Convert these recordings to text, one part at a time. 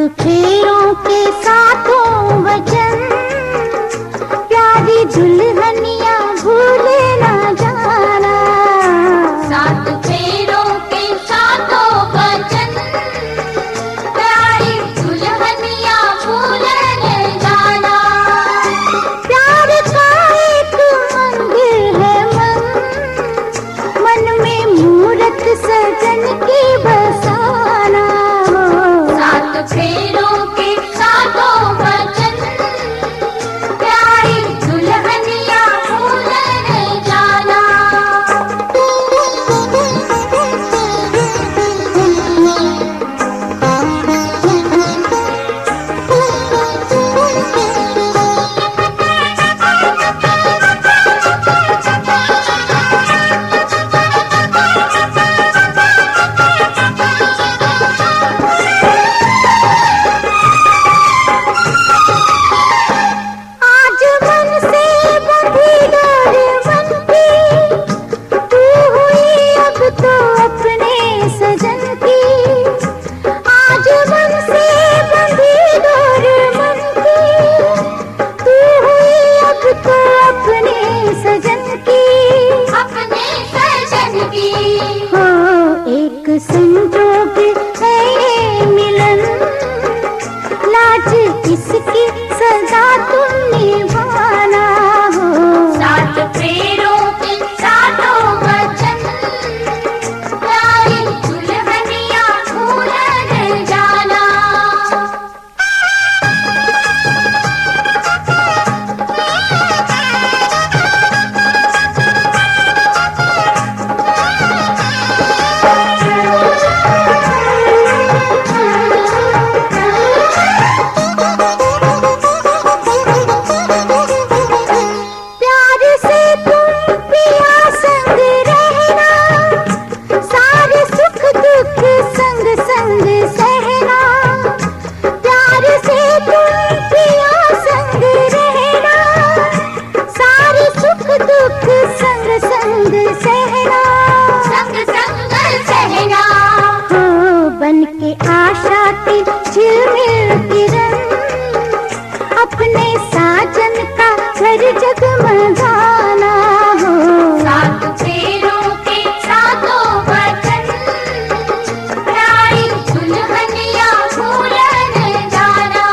फेरों के साथों वचन, प्यारी दुल्हनिया भूले ना जाना। सात फेरों के साथों वचन, प्यारी दुल्हनिया भूले न जाना। प्यार का एक मंदिर है मन, मन में मूरत सजन की बसाना। सात फेरों के साथों वचन, प्यारी दुल्हनिया भूले न जाना। आज मन से बंधी डोर मन की, तू हुई अब तो अपने सजन की। आज मन से बंधी डोर मन की, तू हुई अब तो अपने सजन की। अपने सजन की हो एक संजोग है ये मिलन, लाज इसकी सजा तुम निभाना। हो सात फेरों के साथों वचन, प्यारी दुल्हनिया भूले न जाना। प्यार से तुम पिया संग रहना, सारे सुख दुख संग संग सहना। प्यार से तुम पिया संग रहना, सारे सुख दुख संग संग सहना। संग संग सहना हो बन के आशा की झिलमिल किरण, अपने साजन का घर जगमगाना। हो सात फेरों के साथों वचन, प्यारी दुल्हनिया भूले न जाना।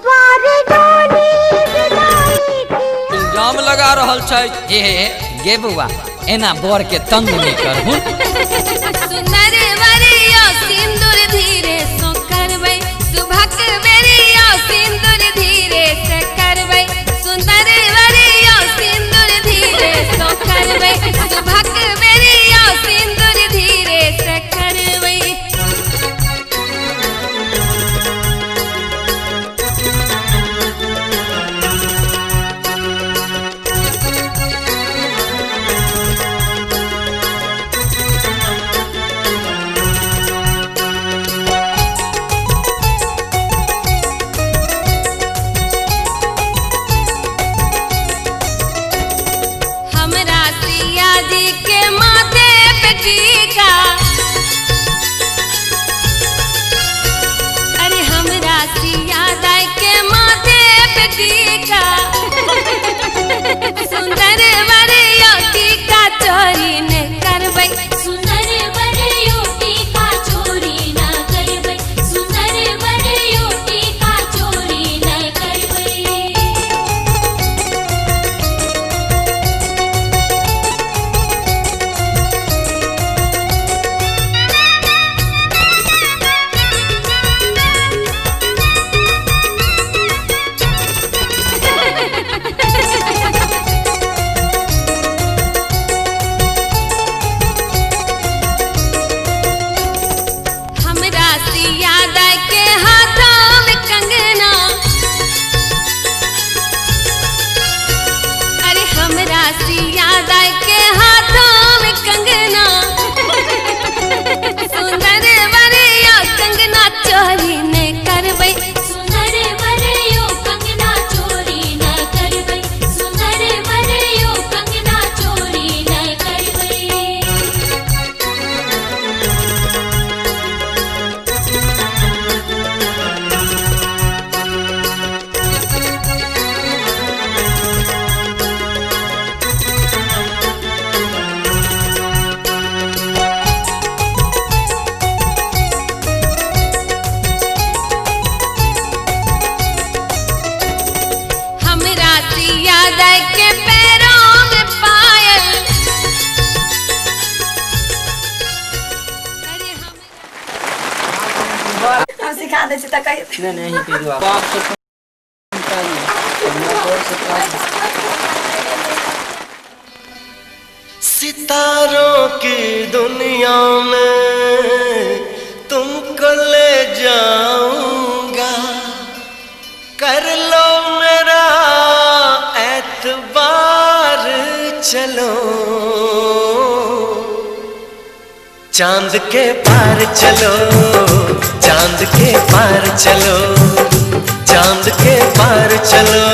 द्वारे डोली विदाई की इल्जाम लगा रहल छै जे गे बउआ एना बर के तंग नहीं करहु। सुंदर वरिया सिंदूर धीरे सो करबै, सुभक बेरिया सिंदूर धीरे से करबै। सुंदर वरिया सिंदूर धीरे सो करबै, सुभक बेरिया सिंदूर धीरे से करबै। वाले से तकाई नहीं नहीं पे दुआ बाप से सितारों की दुनिया में तुमको ले जाऊंगा, कर लो मेरा एतबार, चलो चांद के पार चलो, चांद के पार चलो, चांद के पार चलो,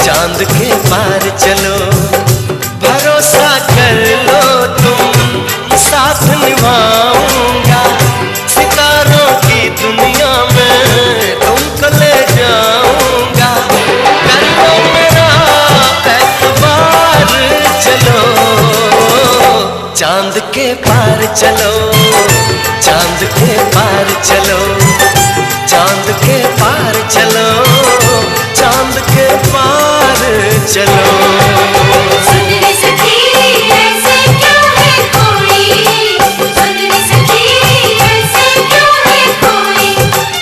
चांद के पार चलो, भरोसा कर लो तुम साथ निभाऊंगा, सितारों की दुनिया में तुमको ले जाऊंगा, कर लो मेरा एतबार, चलो चांद के पार चलो, चांद के पार चलो, चांद के पार चलो, चांद के पार चलो। सुंदरी सखी ऐसे क्यों है कोई, सुंदरी सखी ऐसे क्यों है कोई,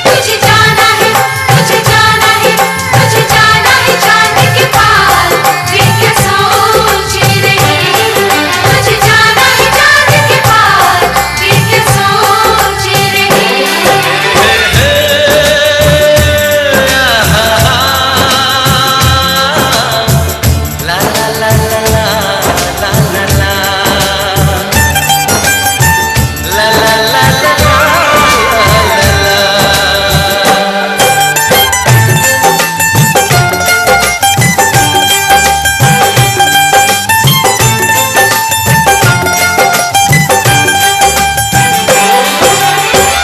तुझे जाना है, तुझे जाना है, तुझे जाना है चांद के पार, फिर क्या सोच रही, तुझे जाना है चांद के पार, फिर क्या सोच रही। ला ला ला ला ला ला ला ला, ला ला ला ला ला ला।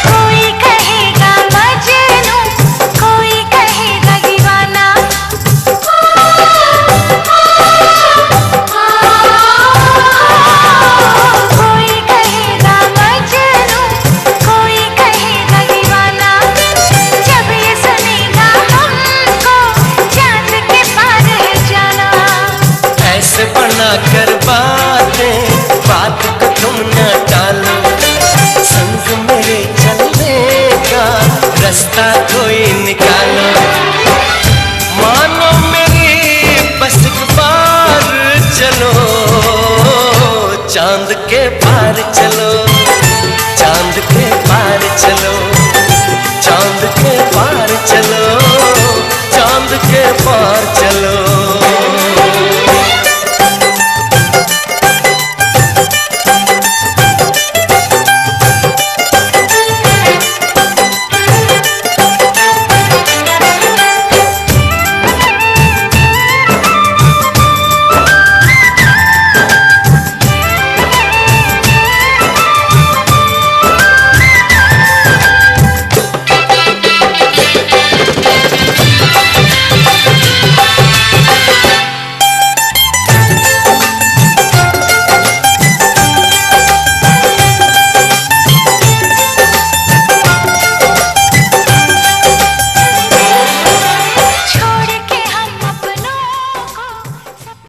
कोई कहेगा मजनू, कोई कहेगा दीवाना, कोई कहेगा मजनू, कोई कहेगा दीवाना, जब ये सुनेगा हमको चांद के पार है जाना। ऐसे बना कर बातें, बात को तुम न टालो, संग मेरे चलने का रास्ता कोई निकालो, मानो मेरी बस एक बार चलो, चांद के पार चलो, चांद के पार चलो, चांद के पार चलो, चांद के पार